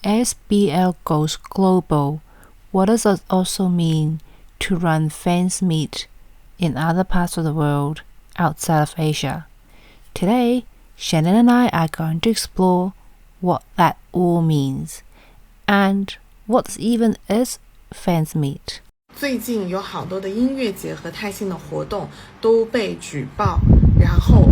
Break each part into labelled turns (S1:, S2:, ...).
S1: SBL goes global, what does it also mean to run fans meet in other parts of the world outside of Asia? Today, Shannon and I are going to explore what that all means and what even is fans meet.
S2: 最近有好多的音乐节和泰星的活动都被举报，然后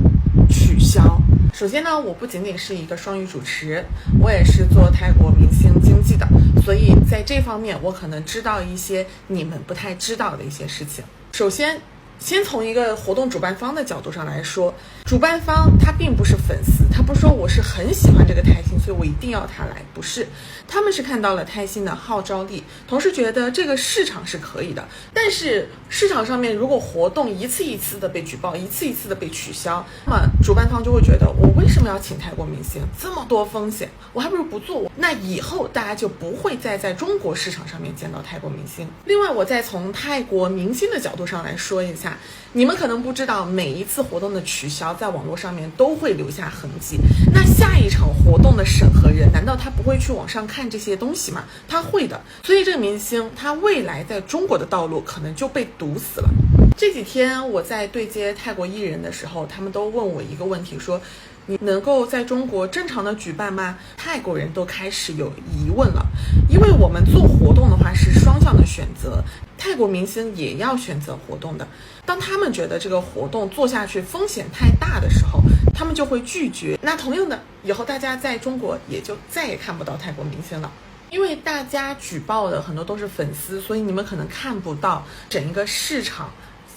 S2: 取消。首先呢，我不仅仅是一个双语主持，我也是做泰国明星经济的，所以在这方面我可能知道一些你们不太知道的一些事情。首先，先从一个活动主办方的角度上来说，主办方他并不是粉丝，他不说我是很喜欢这个泰星，所以我一定要他来，不是，他们是看到了泰星的号召力，同时觉得这个市场是可以的。但是市场上面如果活动一次一次的被举报，一次一次的被取消，那么主办方就会觉得我为什么要请泰国明星，这么多风险，我还不如不做。那以后大家就不会再在中国市场上面见到泰国明星。另外，我再从泰国明星的角度上来说一下，你们可能不知道，每一次活动的取消在网络上面都会留下痕迹。那下一场活动的审核人难道他不会去网上看这些东西吗？他会的。所以这个明星他未来在中国的道路可能就被堵死了。这几天我在对接泰国艺人的时候，他们都问我一个问题，说你能够在中国正常的举办吗？泰国人都开始有疑问了，因为我们做活动的话是双向的选择，泰国明星也要选择活动的。当他们觉得这个活动做下去风险太大的时候，他们就会拒绝。那同样的，以后大家在中国也就再也看不到泰国明星了。因为大家举报的很多都是粉丝，所以你们可能看不到整一个市场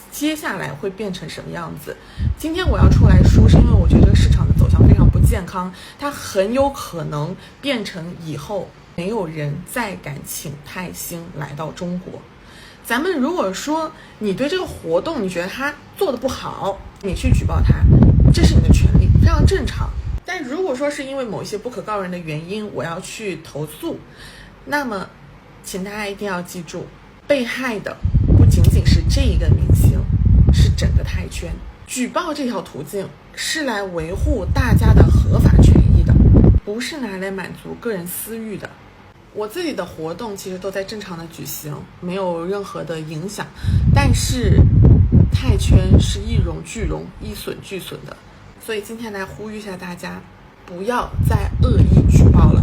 S2: 接下来会变成什么样子。今天我要出来说，是因为我觉得这个市场的走向非常不健康，它很有可能变成以后没有人再敢请泰星来到中国。咱们如果说你对这个活动你觉得他做的不好，你去举报他，这是你的权利，非常正常。但如果说是因为某一些不可告人的原因我要去投诉，那么请大家一定要记住，被害的不仅仅是这一个明星，是整个泰圈。举报这条途径是来维护大家的合法权益的，不是拿来满足个人私欲的。我自己的活动其实都在正常的举行，没有任何的影响，但是泰圈是一荣俱荣，一损俱损的，所以今天来呼吁一下大家，不要再恶意举报了。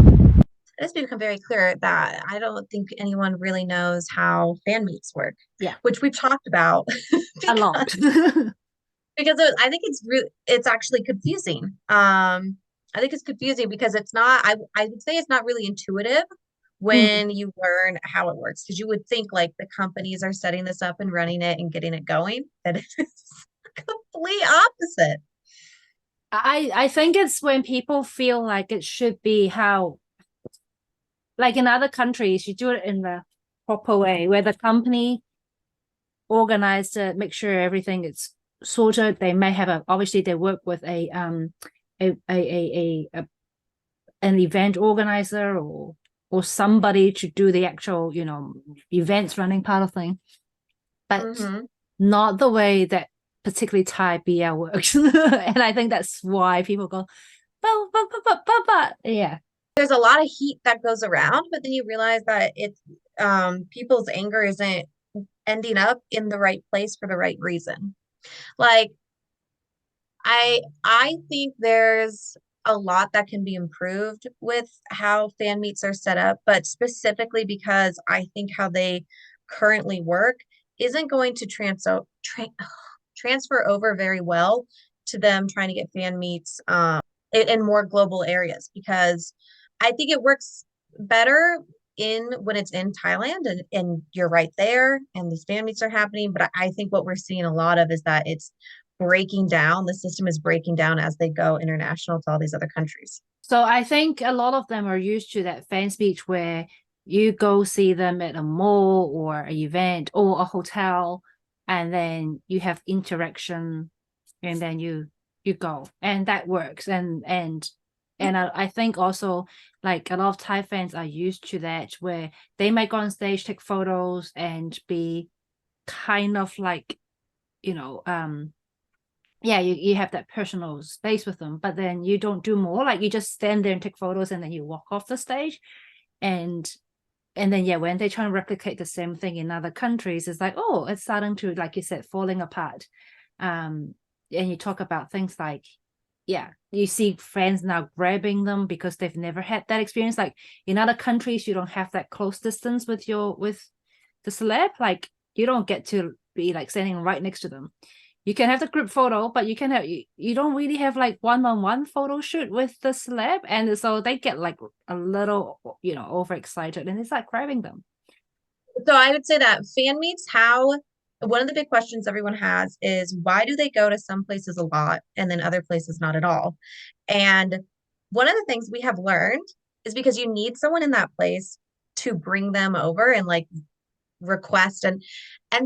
S3: It's become very clear that I don't think anyone really knows how fan meets work.
S1: Yeah.
S3: Which we've talked about
S1: A lot.
S3: because I think it's actually confusing. I think it's confusing because it's not. I would say it's not really intuitive when you learn how it works, because you would think like the companies are setting this up and running it and getting it going, and it's complete opposite.
S1: I think it's when people feel like it should be how, like in other countries, you do it in the proper way, where the company organized it, make sure everything is sorted. They may have obviously they work with an event organizer or somebody to do the actual events running part of thing, but not the way that particularly Thai BL works. And I think that's why people go but yeah.
S3: There's a lot of heat that goes around, but then you realize that it's people's anger isn't ending up in the right place for the right reason. Like I think there's a lot that can be improved with how fan meets are set up, but specifically because I think how they currently work isn't going to transfer over very well to them trying to get fan meets in more global areas, because I think it works better in when it's in Thailand and you're right there and these fan meets are happening. But I think what we're seeing a lot of is that it's breaking down. The system is breaking down as they go international to all these other countries.
S1: So I think a lot of them are used to that fan speech where you go see them at a mall or an event or a hotel, and then you have interaction, and then you go, and that works. And I think also like a lot of Thai fans are used to that, where they might go on stage, take photos, and be kind of like, yeah, you have that personal space with them, but then you don't do more. Like you just stand there and take photos and then you walk off the stage. and and then yeah, when they try and replicate the same thing in other countries, it's like, oh, it's starting to, like you said, falling apart. And you talk about things like, yeah, you see friends now grabbing them because they've never had that experience. Like in other countries, you don't have that close distance with the celeb. Like you don't get to be like standing right next to them. You can have the group photo, but you don't really have like one-on-one photo shoot with the celeb, and so they get like a little overexcited, and it's like grabbing them.
S3: So I would say that fan meets, how one of the big questions everyone has is why do they go to some places a lot and then other places not at all? And one of the things we have learned is because you need someone in that place to bring them over and like request and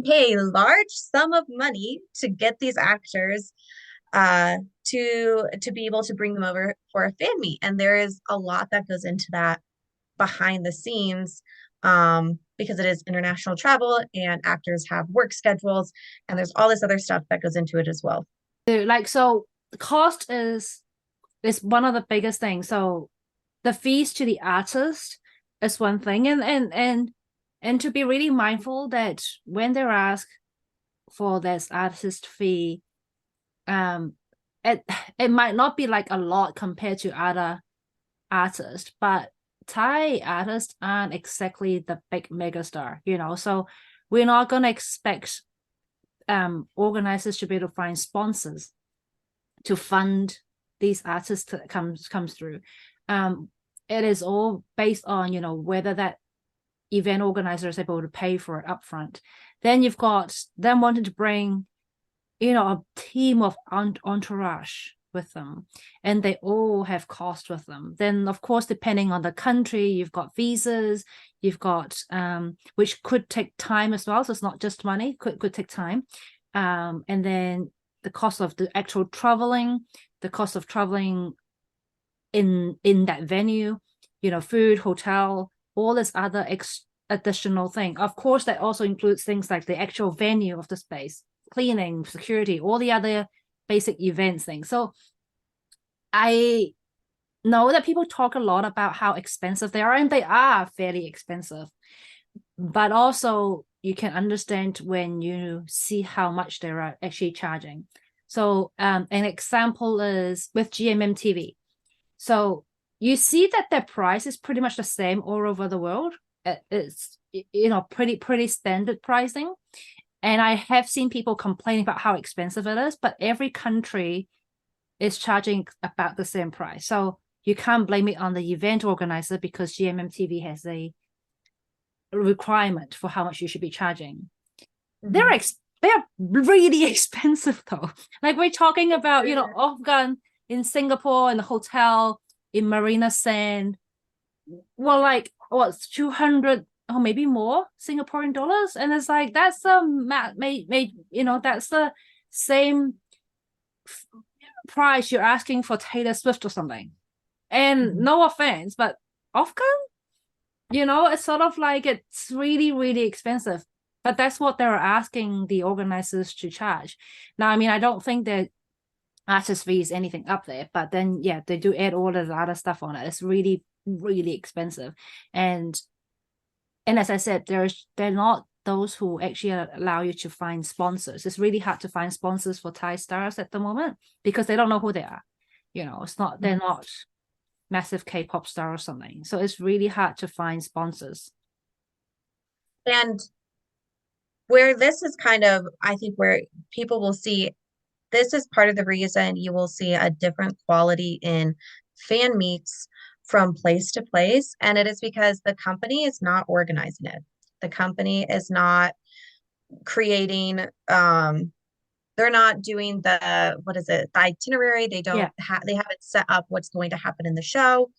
S3: pay a large sum of money to get these actors to be able to bring them over for a fan meet. And there is a lot that goes into that behind the scenes, because it is international travel and actors have work schedules and there's all this other stuff that goes into it as well.
S1: So cost is one of the biggest things. So the fees to the artist is one thing, and to be really mindful that when they're asked for this artist fee, um it might not be like a lot compared to other artists, but Thai artists aren't exactly the big megastar, so we're not going to expect organizers to be able to find sponsors to fund these artists that comes through. It is all based on whether that event organizer is able to pay for it upfront. Then you've got them wanting to bring a team of entourage with them, and they all have cost with them. Then of course, depending on the country, you've got visas, you've got which could take time as well, so it's not just money, could take time. And then the cost of the actual traveling, the cost of traveling in that venue, food, hotel, all this other additional thing. Of course, that also includes things like the actual venue of the space, cleaning, security, all the other basic events things. So I know that people talk a lot about how expensive they are, and they are fairly expensive, but also you can understand when you see how much they're actually charging. So an example is with GMM TV. So you see that their price is pretty much the same all over the world. It's pretty standard pricing. And I have seen people complaining about how expensive it is, but every country is charging about the same price. So you can't blame it on the event organizer because GMM TV has a requirement for how much you should be charging.
S3: Mm-hmm.
S1: They're really expensive though. Like we're talking about, Afghan in Singapore in the hotel in Marina Sand. Well, like what's 200 or maybe more Singaporean dollars, and it's like that's that's the same price you're asking for Taylor Swift or something. And no offense, but Afghan, it's sort of like it's really, really expensive. But that's what they're asking the organizers to charge. Now, I mean, I don't think that artist fee is anything up there, but then yeah, they do add all the other stuff on it. It's really, really expensive. And as I said, they're not those who actually allow you to find sponsors. It's really hard to find sponsors for Thai stars at the moment because they don't know who they are. They're not massive K-pop star or something. So it's really hard to find sponsors.
S3: And where this is kind of, I think, where people will see this is part of the reason you will see a different quality in fan meets from place to place. And it is because the company is not organizing it. The company is not creating, they're not doing the itinerary. They don't they haven't set up what's going to happen in the show.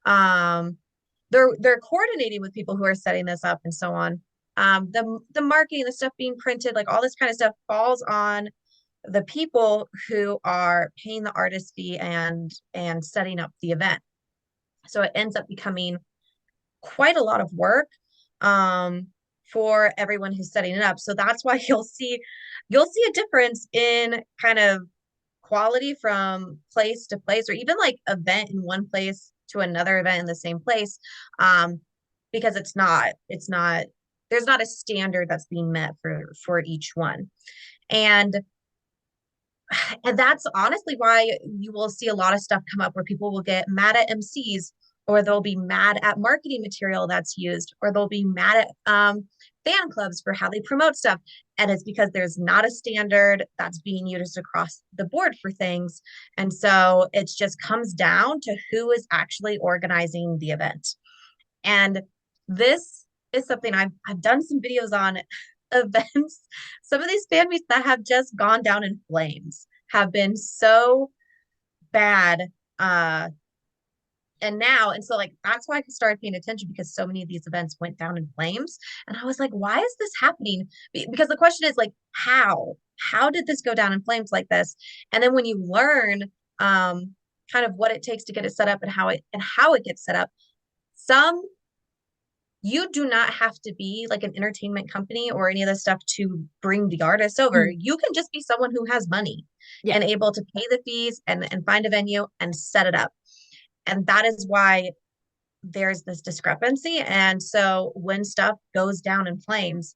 S3: They're coordinating with people who are setting this up and so on. The marketing, the stuff being printed, like all this kind of stuff falls on the people who are paying the artist fee and setting up the event. So it ends up becoming quite a lot of work for everyone who's setting it up. So that's why you'll see a difference in kind of quality from place to place, or even like event in one place to another event in the same place. because it's not there's not a standard that's being met for each one. And and that's honestly why you will see a lot of stuff come up where people will get mad at MCs, or they'll be mad at marketing material that's used, or they'll be mad at fan clubs for how they promote stuff. And it's because there's not a standard that's being used across the board for things. And so it just comes down to who is actually organizing the event. And this is something I've done some videos on events. Some of these fan meets that have just gone down in flames have been so bad. And so like that's why I started paying attention, because so many of these events went down in flames. And I was like, why is this happening? Because the question is like, how did this go down in flames like this? And then when you learn kind of what it takes to get it set up, and how it gets set up, some you do not have to be like an entertainment company or any of this stuff to bring the artist over. You can just be someone who has money
S1: Yeah.
S3: and able to pay the fees and find a venue and set it up. And that is why there's this discrepancy. And so when stuff goes down in flames,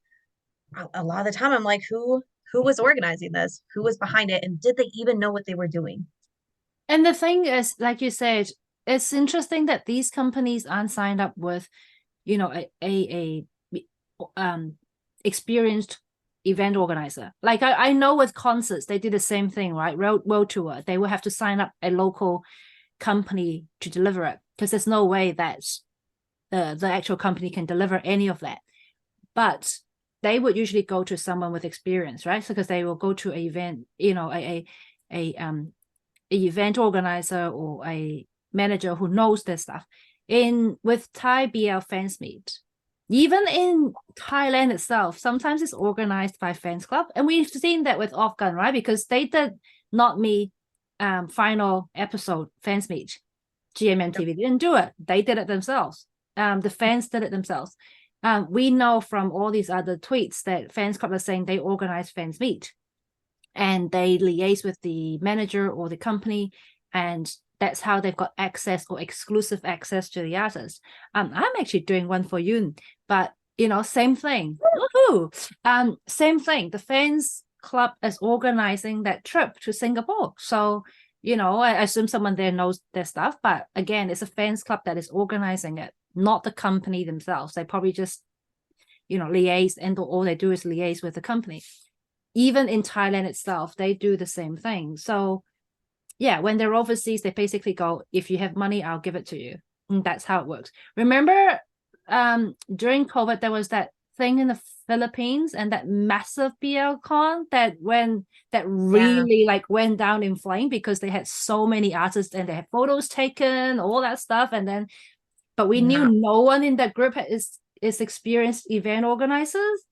S3: a lot of the time I'm like, who was organizing this? Who was behind it? And did they even know what they were doing?
S1: And the thing is, like you said, it's interesting that these companies aren't signed up with, a experienced event organizer. Like I know with concerts, they did the same thing, right? World tour, they will have to sign up a local company to deliver it, because there's no way that the actual company can deliver any of that. But they would usually go to someone with experience, right? So because they will go to an event, a event organizer or a manager who knows this stuff. With Thai BL fans meet, even in Thailand itself, sometimes it's organized by fans club, and we've seen that with Off Gun, right? Because they did Not Me final episode fans meet. GMMTV didn't do it; they did it themselves. The fans did it themselves. We know from all these other tweets that fans club are saying they organize fans meet, and they liaise with the manager or the company, and that's how they've got access or exclusive access to the artist. I'm actually doing one for you, but same thing. Woohoo! Same thing. The fans club is organizing that trip to Singapore, so I assume someone there knows their stuff. But again, it's a fans club that is organizing it, not the company themselves. They probably just liaise, and all they do is liaise with the company. Even in Thailand itself, they do the same thing. So yeah, when they're overseas, they basically go, if you have money, I'll give it to you. And that's how it works. Remember, during COVID, there was that thing in the Philippines, and that massive BL con that really like went down in flame, because they had so many artists and they had photos taken, all that stuff. And then, but we knew no one in that group is experienced event organizers.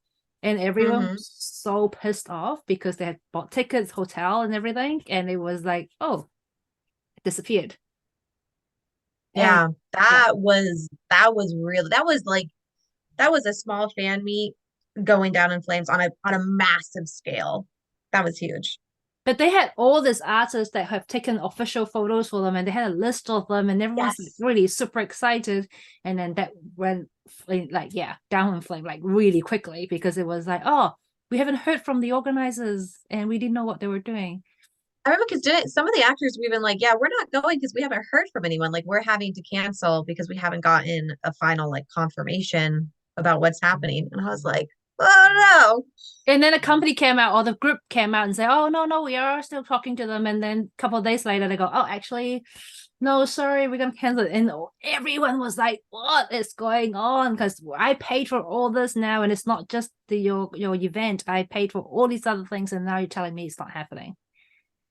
S1: And everyone was so pissed off because they had bought tickets, hotel, and everything. And it was like, oh, it disappeared.
S3: Yeah,
S1: And
S3: that was a small fan meet going down in flames on a massive scale. That was huge.
S1: but they had all these artists that have taken official photos for them, and they had a list of them, and everyone's like really super excited. And then that went down in flame like really quickly, because it was like, oh, we haven't heard from the organizers, and we didn't know what they were doing.
S3: I remember because some of the actors were even like, yeah, we're not going because we haven't heard from anyone. Like we're having to cancel because we haven't gotten a final like confirmation about what's happening. And I was like, oh no.
S1: And then a company came out, or the group came out and said, oh, no, we are still talking to them. And then a couple of days later, they go, oh, actually, no, sorry, we're going to cancel it. And everyone was like, what is going on? Because I paid for all this now, and it's not just your event. I paid for all these other things, and now you're telling me it's not happening.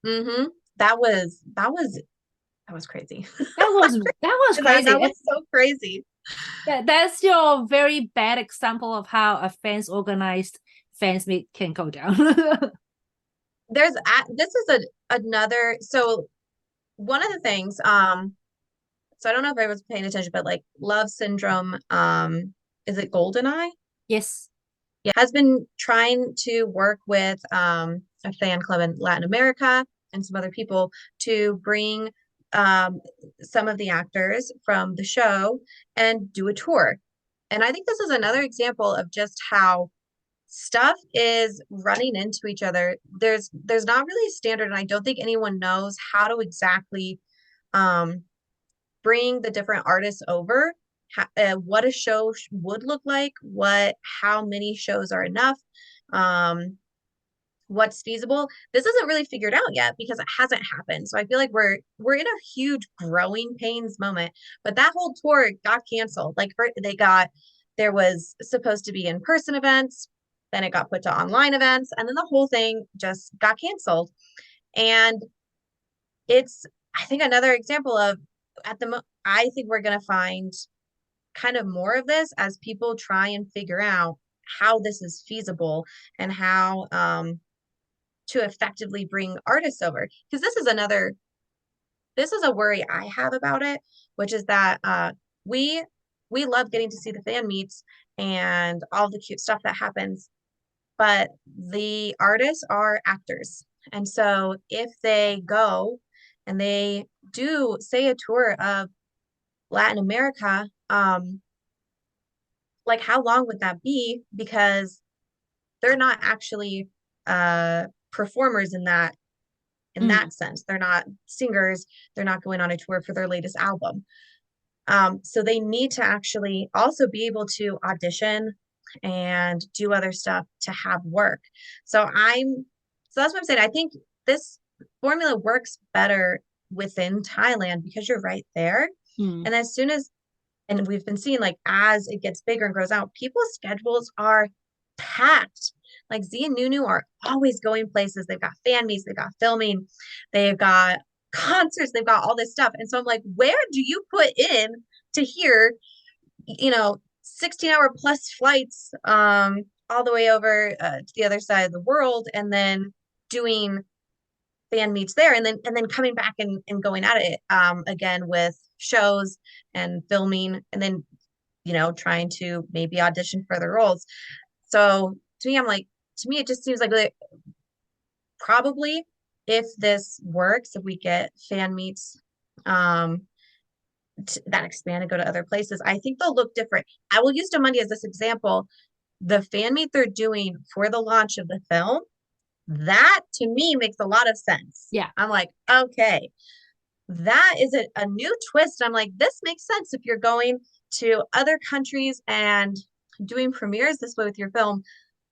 S3: Mm-hmm. That was crazy.
S1: That was crazy.
S3: That was so crazy.
S1: That's your very bad example of how a fans organized fans meet can go down.
S3: This is another, so one of the things, so I don't know if everyone's paying attention, but like Love Syndrome, is it Goldeneye?
S1: Yes.
S3: Yeah, has been trying to work with a fan club in Latin America and some other people to bring some of the actors from the show and do a tour. And I think this is another example of just how stuff is running into each other. There's not really a standard, and I don't think anyone knows how to exactly um bring the different artists over, what a show would look like, how many shows are enough, um what's feasible. This isn't really figured out yet because it hasn't happened. So I feel like we're in a huge growing pains moment. But that whole tour got canceled. Like there was supposed to be in-person events, then it got put to online events, and then the whole thing just got canceled. And it's, I think, another example of I think we're going to find kind of more of this as people try and figure out how this is feasible and how to effectively bring artists over. Because this is a worry I have about it, which is that we we love getting to see the fan meets and all the cute stuff that happens, but the artists are actors. And so if they go and they do, say, a tour of Latin America, like how long would that be? Because they're not actually performers in that sense. They're not singers. They're not going on a tour for their latest album. So they need to actually also be able to audition and do other stuff to have work. So that's what I'm saying. I think this formula works better within Thailand because you're right there.
S1: Mm.
S3: And as soon as, and we've been seeing like as it gets bigger and grows out, people's schedules are packed. Like Z and Nunu are always going places. They've got fan meets, they've got filming, they've got concerts, they've got all this stuff. And so I'm like, where do you put in to here, 16-hour plus flights all the way over to the other side of the world, and then doing fan meets there, and then coming back and going at it again with shows and filming, and then trying to maybe audition for the roles. So to me, I'm like, to me, it just seems like probably if this works, if we get fan meets that expand and go to other places, I think they'll look different. I will use Domandi as this example. The fan meet they're doing for the launch of the film, that to me makes a lot of sense.
S1: Yeah.
S3: I'm like, okay, that is a new twist. I'm like, this makes sense if you're going to other countries and doing premieres this way with your film.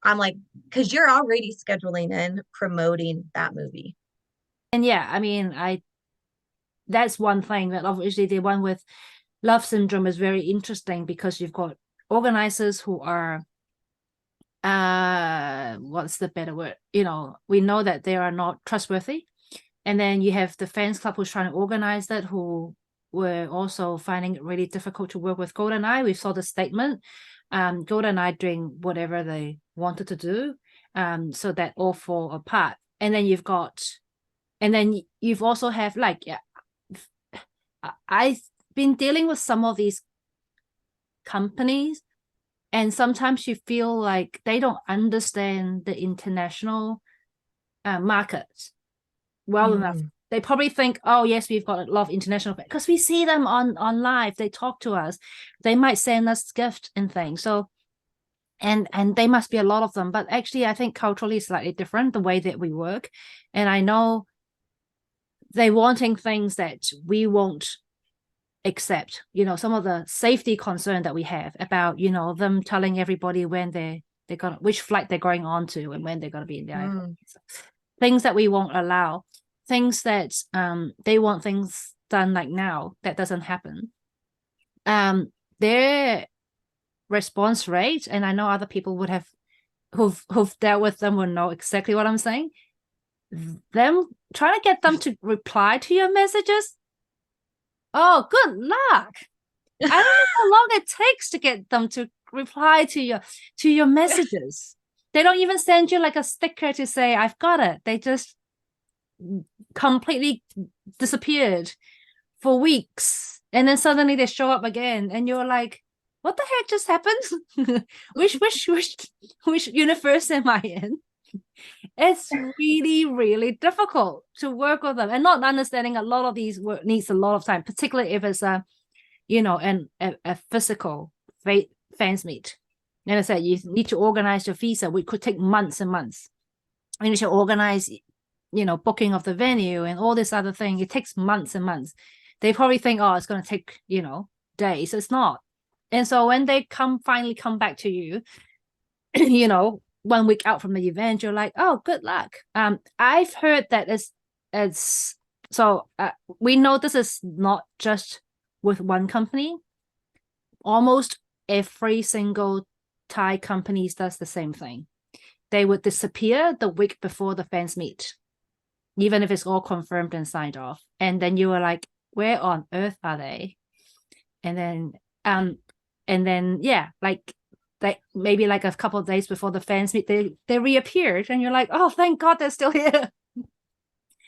S3: I'm like, because you're already scheduling and promoting that movie.
S1: And yeah, I mean, that's one thing that obviously the one with Love Syndrome is very interesting because you've got organizers who are what's the better word? We know that they are not trustworthy. And then you have the fans club who's trying to organize that, who were also finding it really difficult to work with GoldenEye. We saw the statement, GoldenEye doing whatever they wanted to do, so that all fall apart. And then you've also have I've been dealing with some of these companies, and sometimes you feel like they don't understand the international market well enough. They probably think, oh yes, we've got a lot of international, because we see them on live. They talk to us. They might send us gifts and things. So, and they must be a lot of them. But actually, I think culturally slightly different the way that we work. And I know they wanting things that we won't accept. Some of the safety concern that we have about them telling everybody when they're gonna, which flight they're going on to, and when they're gonna be in the airport. Things that we won't allow, things that they want things done like now, that doesn't happen. Their response rate, and I know other people would have who've dealt with them will know exactly what I'm saying. Them trying to get them to reply to your messages. Oh, good luck. I don't know how long it takes to get them to reply to your messages. They don't even send you like a sticker to say, I've got it. They just completely disappeared for weeks. And then suddenly they show up again. And you're like, what the heck just happened? which universe am I in? It's really, really difficult to work with them, and not understanding a lot of these work needs a lot of time, particularly if it's a physical fans meet. And I said, you need to organize your visa, which could take months and months. You need to organize, booking of the venue and all this other thing. It takes months and months. They probably think, oh, it's going to take, days. It's not. And so when they finally come back to you, 1 week out from the event, you're like, oh, good luck. I've heard that it's so we know this is not just with one company. Almost every single Thai company does the same thing. They would disappear the week before the fans meet, even if it's all confirmed and signed off. And then you were like, where on earth are they? And then yeah, like maybe like a couple of days before the fans meet, they reappeared, and you're like, oh, thank God they're still here.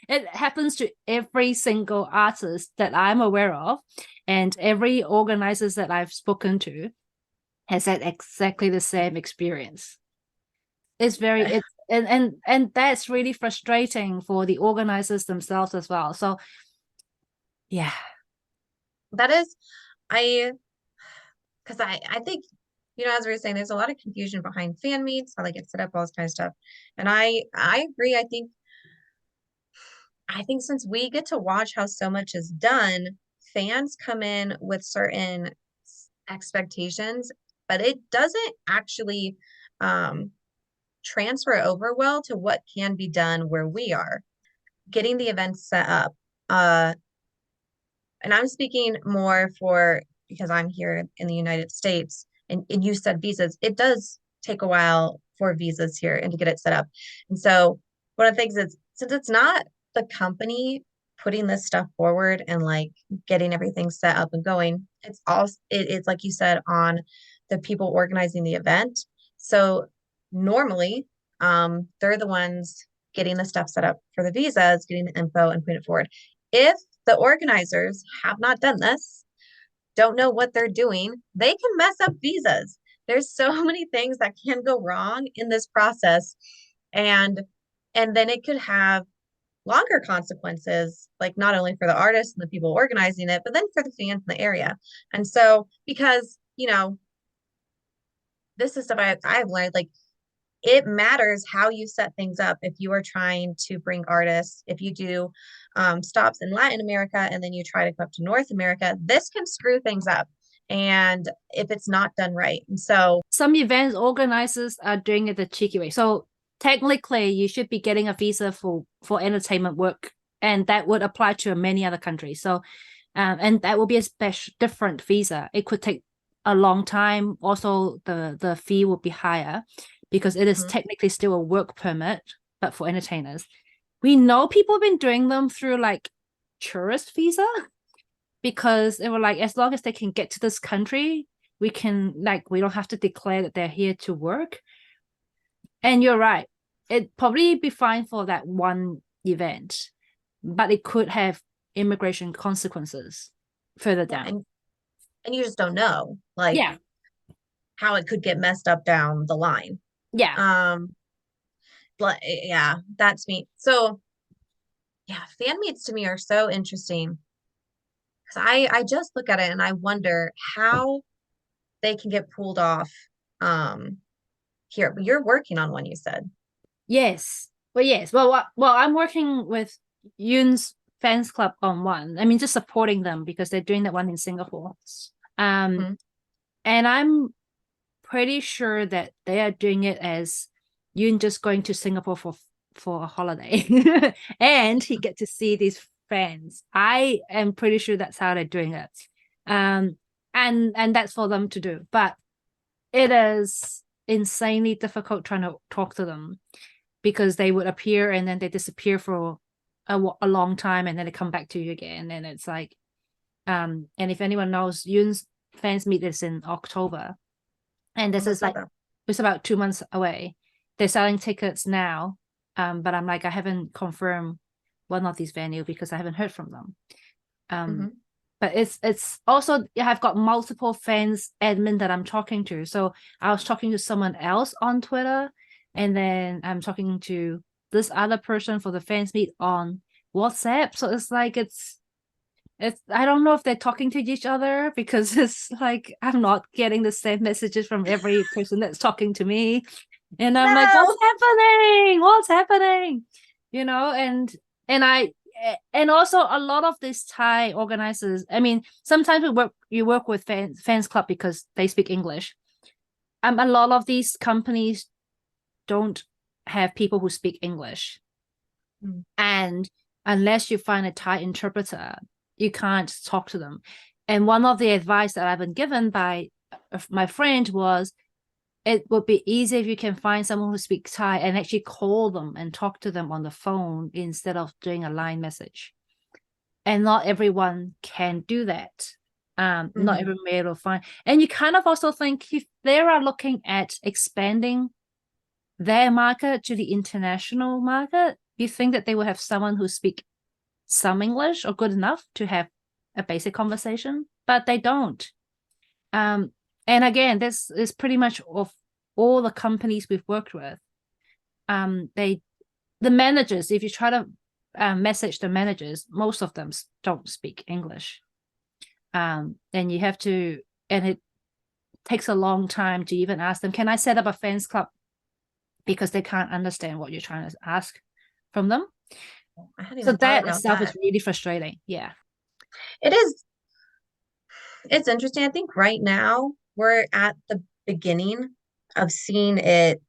S1: It happens to every single artist that I'm aware of, and every organizers that I've spoken to has had exactly the same experience. It's very and that's really frustrating for the organizers themselves as well. So yeah,
S3: That is, because I think, as we were saying, there's a lot of confusion behind fan meets, how they get set up, all this kind of stuff. And I agree. I think since we get to watch how so much is done, fans come in with certain expectations, but it doesn't actually transfer over well to what can be done where we are. Getting the events set up. And I'm speaking more for because I'm here in the United States, and you said visas. It does take a while for visas here and to get it set up. And so one of the things is, since it's not the company putting this stuff forward and like getting everything set up and going, it's like you said, on the people organizing the event. So normally, they're the ones getting the stuff set up for the visas, getting the info and putting it forward. If the organizers have not done this, don't know what they're doing, they can mess up visas. There's so many things that can go wrong in this process. And then it could have longer consequences, like not only for the artists and the people organizing it, but then for the fans in the area. And so, because, this is stuff I've learned, like, it matters how you set things up. If you are trying to bring artists, if you do stops in Latin America and then you try to go up to North America, this can screw things up. And if it's not done right. And so
S1: some events organizers are doing it the cheeky way. So technically you should be getting a visa for entertainment work, and that would apply to many other countries. So and that will be a special different visa. It could take a long time. Also the fee will be higher because it is technically still a work permit, but for entertainers. We know people have been doing them through like tourist visa, because they were like, as long as they can get to this country, we don't have to declare that they're here to work. And you're right, it'd probably be fine for that one event, but it could have immigration consequences further down.
S3: And you just don't know, like, how it could get messed up down the line. But yeah, that's me. So yeah, fan meets to me are so interesting, because I just look at it and I wonder how they can get pulled off here. But you're working on one, you said.
S1: Yes. Well, I'm working with Yoon's fans club on one. I mean, just supporting them because they're doing that one in Singapore. And I'm pretty sure that they are doing it as Yoon just going to Singapore for a holiday and he get to see these fans. I am pretty sure that's how they're doing it. And that's for them to do. But it is insanely difficult trying to talk to them, because they would appear and then they disappear for a long time, and then they come back to you again. And it's like, and if anyone knows, Yoon's fans meet is in October, and this is like, it's about 2 months away. They're selling tickets now, but I'm like, I haven't confirmed one of these venues because I haven't heard from them. But it's also, I've got multiple fans admin that I'm talking to. So I was talking to someone else on Twitter, and then I'm talking to this other person for the fans meet on WhatsApp. So it's like, I don't know if they're talking to each other, because it's like I'm not getting the same messages from every person that's talking to me. And I'm like,
S3: No.
S1: what's happening? What's happening? And I and also a lot of these Thai organizers, I mean, sometimes you work with fans club because they speak English. A lot of these companies don't have people who speak English.
S3: Mm.
S1: And unless you find a Thai interpreter, you can't talk to them. And one of the advice that I've been given by my friend was, it would be easy if you can find someone who speaks Thai and actually call them and talk to them on the phone instead of doing a line message. And not everyone can do that. Not everyone will be able to find. And you kind of also think, if they are looking at expanding their market to the international market, you think that they will have someone who speak some English or good enough to have a basic conversation, but they don't. And again, this is pretty much of all the companies we've worked with. The managers, if you try to message the managers, most of them don't speak English. And you have to, and it takes a long time to even ask them, can I set up a fans club? Because they can't understand what you're trying to ask from them.
S3: I hadn't
S1: So
S3: even thought
S1: that
S3: about
S1: itself
S3: that.
S1: is really frustrating. Yeah.
S3: It is. It's interesting. I think right now we're at the beginning of seeing it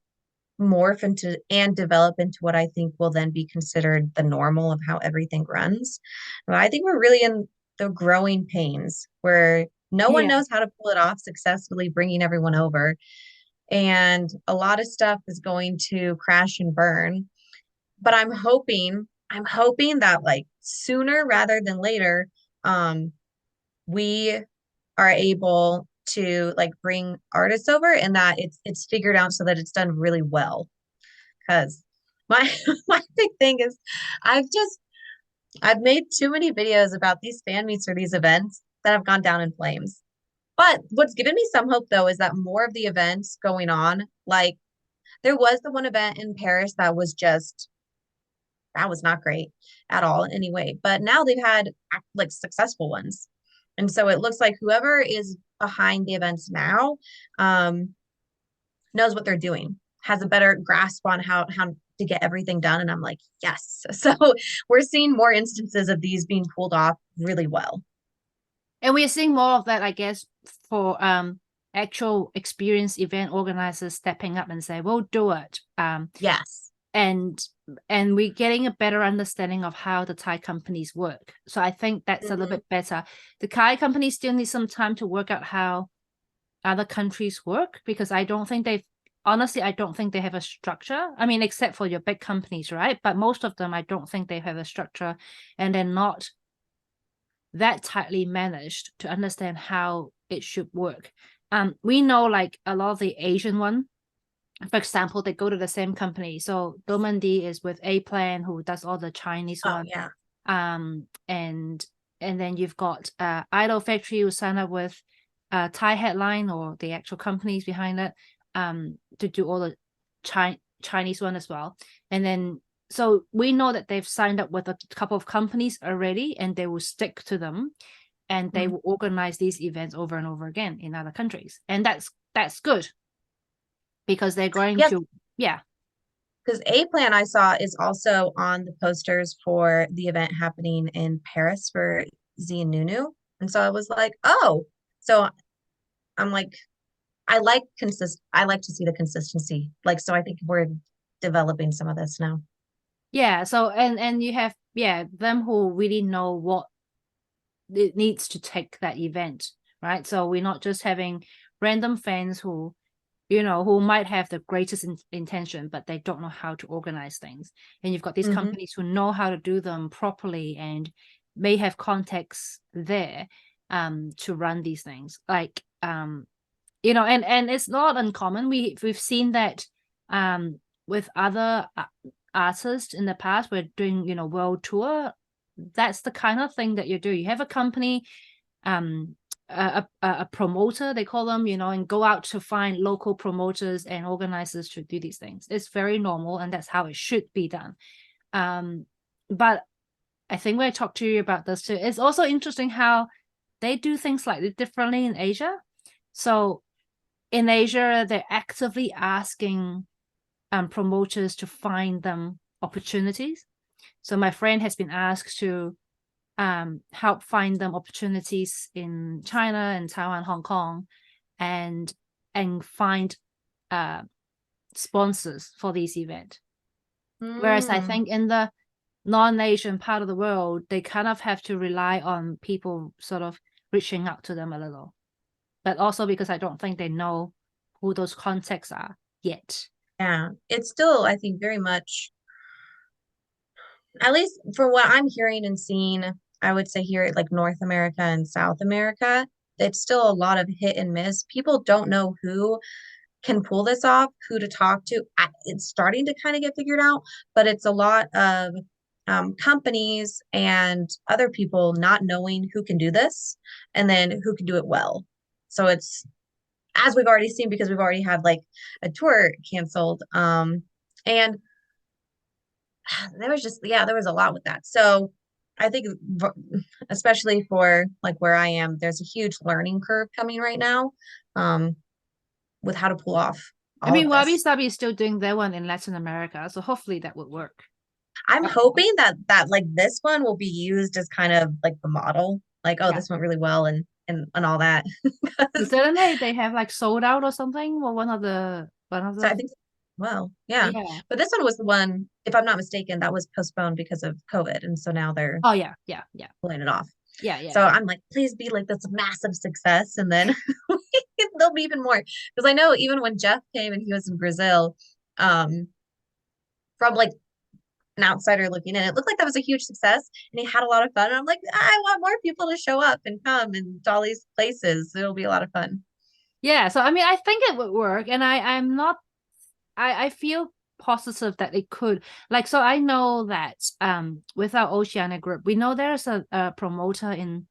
S3: morph into and develop into what I think will then be considered the normal of how everything runs. But I think we're really in the growing pains where no one
S1: Yeah.
S3: knows how to pull it off successfully, bringing everyone over. And a lot of stuff is going to crash and burn. But I'm hoping that like sooner rather than later, we are able to like bring artists over and that it's figured out so that it's done really well. Because my my big thing is I've just I've made too many videos about these fan meets or these events that have gone down in flames. But what's given me some hope though is that more of the events going on, like there was the one event in Paris that was not great at all anyway. But now they've had like successful ones. And so it looks like whoever is behind the events now knows what they're doing, has a better grasp on how to get everything done. And I'm like, yes. So we're seeing more instances of these being pulled off really well.
S1: And we're seeing more of that, I guess, for actual experienced event organizers stepping up and say, we'll do it.
S3: Yes.
S1: And we're getting a better understanding of how the Thai companies work. So I think that's a little bit better. The Thai companies still need some time to work out how other countries work, because I don't think they have a structure. I mean, except for your big companies, right? But most of them, I don't think they have a structure, and they're not that tightly managed to understand how it should work. We know like a lot of the Asian one, for example, they go to the same company. So Domandi is with A Plan, who does all the Chinese
S3: Oh
S1: one.
S3: yeah.
S1: And then you've got Idol Factory, who sign up with Thai Headline, or the actual companies behind it, to do all the Chinese one as well. And then so we know that they've signed up with a couple of companies already, and they will stick to them, and they will organize these events over and over again in other countries. And that's good, because they're going
S3: Yes,
S1: to, yeah.
S3: because A Plan I saw is also on the posters for the event happening in Paris for Zianunu. And so I was like, oh, so I'm like, I like to see the consistency. Like, so I think we're developing some of this now.
S1: Yeah, so and you have, yeah, them who really know what it needs to take that event, right? So we're not just having random fans who, who might have the greatest intention, but they don't know how to organize things. And you've got these companies who know how to do them properly and may have contacts there to run these things. Like and it's not uncommon. We've seen that with other artists in the past. We're doing world tour. That's the kind of thing that you do. You have a company, a promoter, they call them, and go out to find local promoters and organizers to do these things. It's very normal, and that's how it should be done. But I think when I talked to you about this too, it's also interesting how they do things slightly differently in Asia. So in Asia, they're actively asking promoters to find them opportunities. So my friend has been asked to help find them opportunities in China and Taiwan, Hong Kong, and find uh, sponsors for this event. Whereas I think in the non-Asian part of the world, they kind of have to rely on people sort of reaching out to them a little. But also because I don't think they know who those contacts are yet.
S3: Yeah, it's still, I think, very much, at least for what I'm hearing and seeing, I would say here like North America and South America, it's still a lot of hit and miss. People don't know who can pull this off, who to talk to. It's starting to kind of get figured out, but it's a lot of companies and other people not knowing who can do this and then who can do it well. So it's, as we've already seen, because we've already had like a tour canceled. And there was just, yeah, there was a lot with that. So I think, especially for like where I am, there's a huge learning curve coming right now, um, with how to pull off
S1: I
S3: all
S1: mean,
S3: of
S1: Wabi
S3: this.
S1: Sabi is still doing their one in Latin America, so hopefully that would work.
S3: I'm hoping that like this one will be used as kind of like the model, like, oh,
S1: Yeah.
S3: this went really well and all that.
S1: Suddenly they have like sold out or something, or one of
S3: So I
S1: the
S3: think, well, yeah.
S1: yeah.
S3: But this one was the one, if I'm not mistaken, that was postponed because of COVID. And so now they're
S1: Oh yeah, yeah, yeah,
S3: pulling it off.
S1: yeah, yeah,
S3: So
S1: yeah.
S3: I'm like, please be like this massive success. And then there'll be even more. Because I know even when Jeff came and he was in Brazil, um, from like an outsider looking in, it looked like that was a huge success and he had a lot of fun. And I'm like, I want more people to show up and come and to all these places. It'll be a lot of fun.
S1: Yeah, so I mean, I think it would work, and I'm not. I feel positive that it could. Like, so I know that with our Oceania group, we know there's a promoter in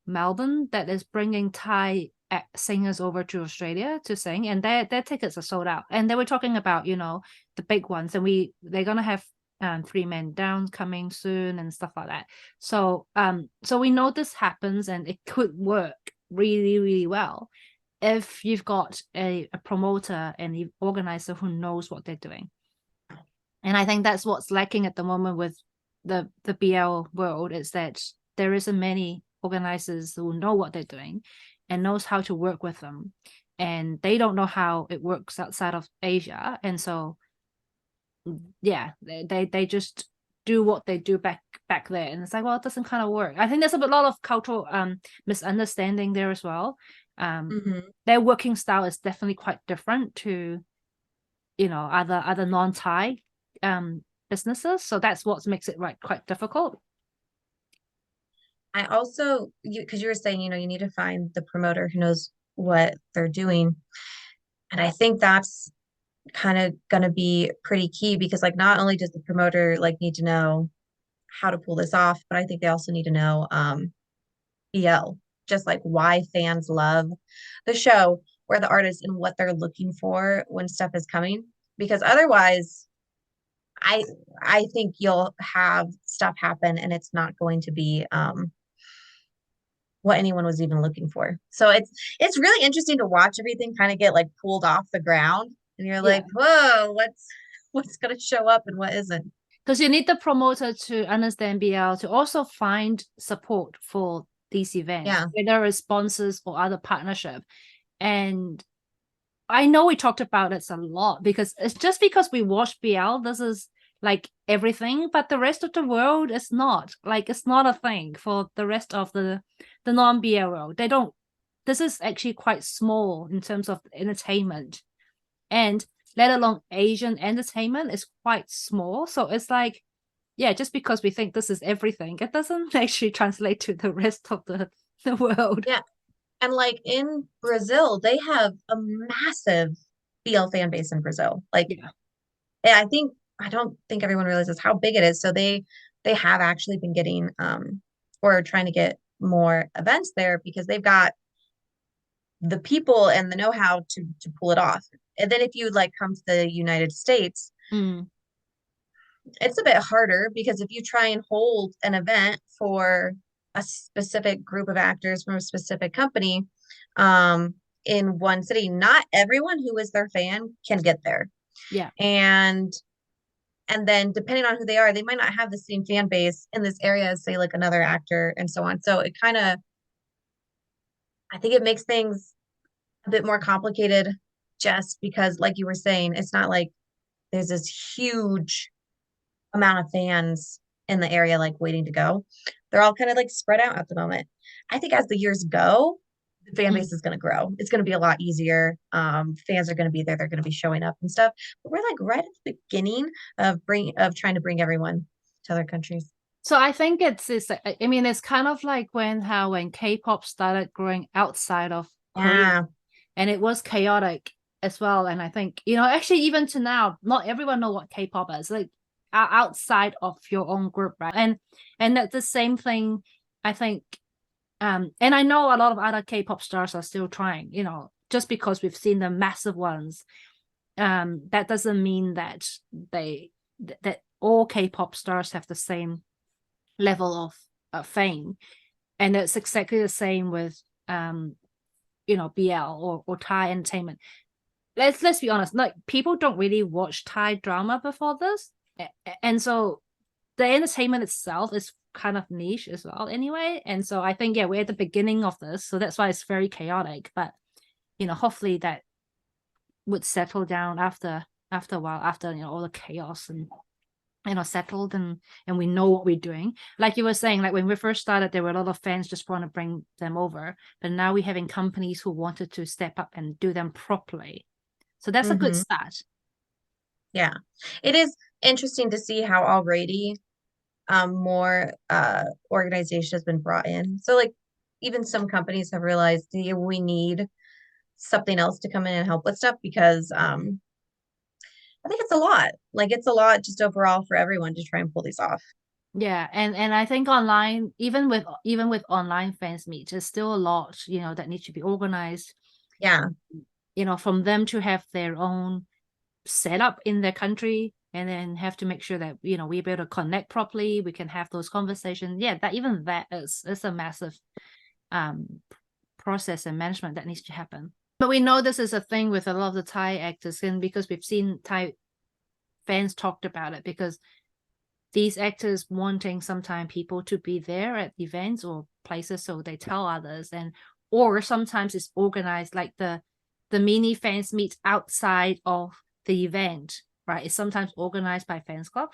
S1: Melbourne that is bringing Thai singers over to Australia to sing, and their tickets are sold out. And they were talking about the big ones, and they're gonna have Three Men Down coming soon and stuff like that. So we know this happens, and it could work really really well if you've got a promoter and the organizer who knows what they're doing. And I think that's what's lacking at the moment with the BL world, is that there isn't many organizers who know what they're doing and knows how to work with them. And they don't know how it works outside of Asia. And so yeah, they just do what they do back there. And it's like, well, it doesn't kind of work. I think there's a lot of cultural misunderstanding there as well.
S3: Mm-hmm.
S1: Their working style is definitely quite different to other non-Thai businesses, so that's what makes it quite difficult.
S3: I also, because you were saying, you need to find the promoter who knows what they're doing. And I think that's kind of going to be pretty key because like not only does the promoter like need to know how to pull this off, but I think they also need to know BL, just like why fans love the show or the artist and what they're looking for when stuff is coming. Because otherwise, I I think you'll have stuff happen and it's not going to be what anyone was even looking for. So it's really interesting to watch everything kind of get like pulled off the ground and you're
S1: Yeah,
S3: like, whoa, what's gonna show up and what isn't.
S1: because you need the promoter to understand BL to also find support for these events,
S3: Yeah.
S1: whether it's sponsors or other partnership. And I know we talked about it a lot because it's just because we watch BL, this is like everything, but the rest of the world is not. Like it's not a thing for the rest of the non-BL world. They don't. This is actually quite small in terms of entertainment, and let alone Asian entertainment is quite small. So it's like, yeah, just because we think this is everything, it doesn't actually translate to the rest of the world.
S3: Yeah. And like in Brazil, they have a massive BL fan base in Brazil. Like,
S1: Yeah.
S3: yeah, I don't think everyone realizes how big it is. So they have actually been getting or trying to get more events there because they've got the people and the know-how to pull it off. And then if you like come to the United States,
S1: Mm.
S3: it's a bit harder because if you try and hold an event for a specific group of actors from a specific company, um, in one city, not everyone who is their fan can get there.
S1: Yeah.
S3: And then depending on who they are, they might not have the same fan base in this area as say like another actor and so on. So it kind of, I think it makes things a bit more complicated just because like you were saying, it's not like there's this huge amount of fans in the area like waiting to go. They're all kind of like spread out at the moment. I think as the years go, the fan
S1: Mm.
S3: base is going to grow. It's going to be a lot easier. Fans are going to be there. They're going to be showing up and stuff. But we're like right at the beginning of trying to bring everyone to other countries.
S1: So I think it's I mean it's kind of like when K-pop started growing outside of Korea,
S3: Yeah.
S1: and it was chaotic as well. And I think, you know, actually even to now, not everyone know what K-pop is, like outside of your own group, right? And that's the same thing, I think. And I know a lot of other K-pop stars are still trying, you know, just because we've seen the massive ones, that doesn't mean that that all K-pop stars have the same level of fame. And it's exactly the same with you know, BL or Thai entertainment. Let's be honest, like people don't really watch Thai drama before this. And so the entertainment itself is kind of niche as well anyway. And so I think, yeah, we're at the beginning of this, so that's why it's very chaotic. But you know, hopefully that would settle down after a while, after, you know, all the chaos and, you know, settled, and we know what we're doing. Like you were saying, like when we first started, there were a lot of fans just want to bring them over, but now we're having companies who wanted to step up and do them properly. So that's a good
S3: Mm-hmm.
S1: start.
S3: Yeah. It is interesting to see how already more organization has been brought in. So like even some companies have realized we need something else to come in and help with stuff because I think it's a lot. Like it's a lot just overall for everyone to try and pull these off.
S1: Yeah, and I think online, even with online fans meet, there's still a lot, you know, that needs to be organized,
S3: Yeah.
S1: you know, from them to have their own setup in their country, and then have to make sure that, you know, we're able to connect properly, we can have those conversations. Yeah, that even that is a massive um process and management that needs to happen. But we know this is a thing with a lot of the Thai actors, and because we've seen Thai fans talked about it, because these actors wanting sometimes people to be there at events or places, so they tell others. And or sometimes it's organized, like the mini fans meet outside of the event, right? It's sometimes organized by fans club,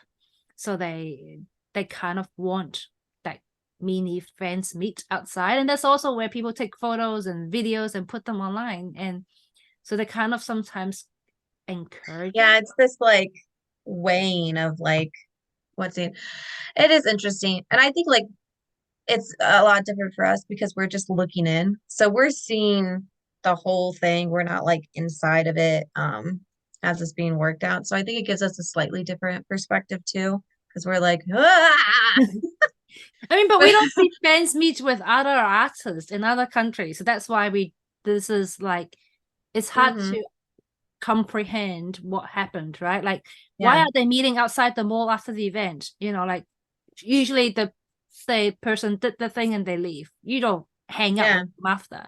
S1: so they kind of want that mini fans meet outside, and that's also where people take photos and videos and put them online. And so they kind of sometimes encourage
S3: Yeah,
S1: it.
S3: it's this like weighing of like what's it. It is interesting. And I think like it's a lot different for us because we're just looking in. So we're seeing the whole thing. We're not like inside of it as it's being worked out. So I think it gives us a slightly different perspective too, because we're like, ah!
S1: I mean, but we
S3: But
S1: don't see fans meet with other artists in other countries. So that's why this is like, it's hard
S3: hmm
S1: to comprehend what happened, right? Like, why
S3: yeah,
S1: are they meeting outside the mall after the event? You know, like usually the say person did the thing and they leave. You don't hang out
S3: yeah.
S1: with them after.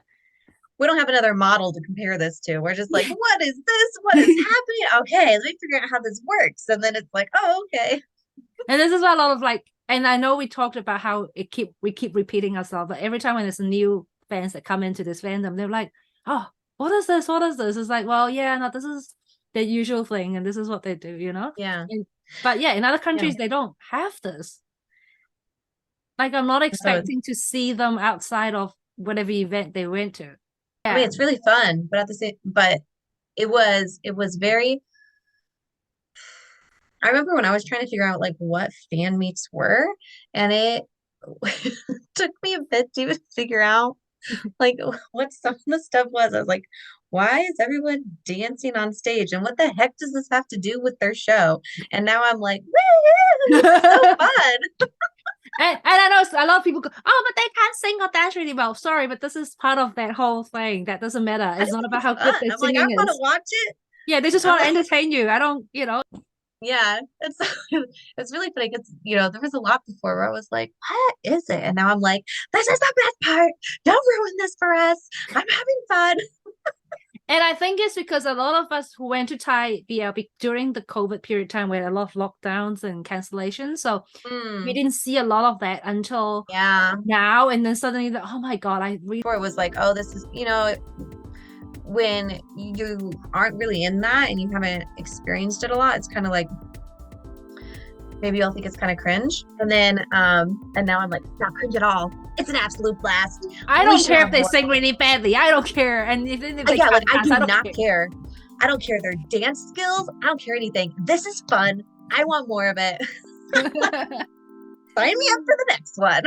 S3: We don't have another model to compare this to. We're just like,
S1: Yeah.
S3: what is this? What is happening? Okay, let me figure out how this works. And then it's like, oh, okay.
S1: And this is a lot of like, and I know we talked about how we keep repeating ourselves, but every time when there's new fans that come into this fandom, they're like, oh, what is this? What is this? It's like, well, yeah, no, this is the usual thing, and this is what they do, you know?
S3: Yeah.
S1: And but yeah, in other
S3: Yeah.
S1: countries they don't have this. Like I'm not
S3: So
S1: expecting to see them outside of whatever event they went to.
S3: I mean
S1: Yeah.
S3: it's really fun, but at the same but it was very I remember when I was trying to figure out like what fan meets were, and it took me a bit to even figure out like what some of the stuff was. I was like, why is everyone dancing on stage? And what the heck does this have to do with their show? And now I'm like, woo, this is so fun.
S1: And I know a lot of people go, oh, but they can't sing or dance really well. Sorry, but this is part of that whole thing. That doesn't matter.
S3: I
S1: It's
S3: just
S1: not
S3: think
S1: about
S3: it's
S1: how good
S3: fun.
S1: their
S3: I'm like, I
S1: singing
S3: want to
S1: is.
S3: watch it.
S1: Yeah, they just
S3: I'm
S1: want to
S3: like,
S1: entertain you. I don't, you know.
S3: Yeah, it's it's really funny because there was a lot before where I was like, "What is it?" And now I'm like, "This is the best part. Don't ruin this for us. I'm having fun."
S1: And I think it's because a lot of us who went to Thai BLB during the COVID period time, we had a lot of lockdowns and cancellations. So we
S3: Mm,
S1: didn't see a lot of that until
S3: yeah.
S1: now. And then suddenly, oh my God, I really.
S3: Before it was like, "Oh, this is," when you aren't really in that and you haven't experienced it a lot, it's kind of like maybe you'll think it's kind of cringe. And now I'm like, not cringe at all. It's an absolute blast.
S1: I
S3: We
S1: don't
S3: should
S1: care if
S3: have
S1: they
S3: more.
S1: sing really badly. I don't care. And even if they
S3: Yeah, like
S1: can't
S3: I
S1: dance,
S3: do
S1: I don't
S3: not
S1: care.
S3: care. I don't care their dance skills. I don't care anything. This is fun. I want more of it. Sign me up for the next one.